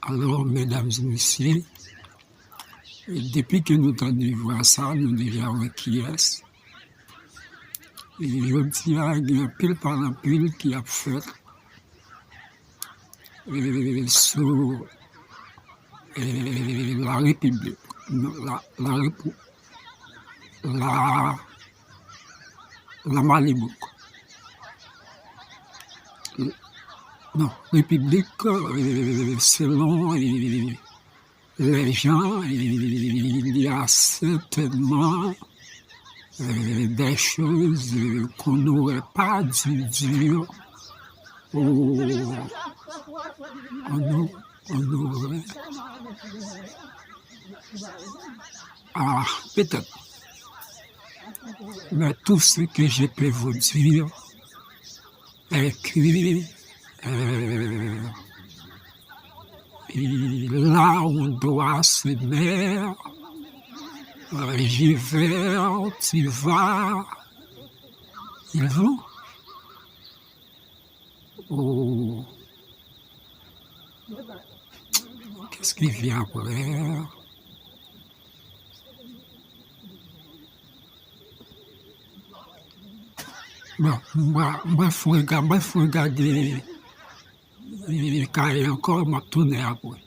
Alors, mesdames et messieurs, depuis que nous avons voir ça, nous disons qui est-ce. Et je dirais qu'il y a pile par un pile qui a fait sur la République, la Malibu. Non, République, selon les gens, il y a certainement des choses qu'on n'aurait pas dû dire on aurait... Ah, peut-être. Mais tout ce que je peux vous dire est que là où on doit se mettre, j'y vais, tu vas, ils vont. Oh. Qu'est-ce qui vient après? Bon, moi, faut regarder, il y a encore ma tournée après.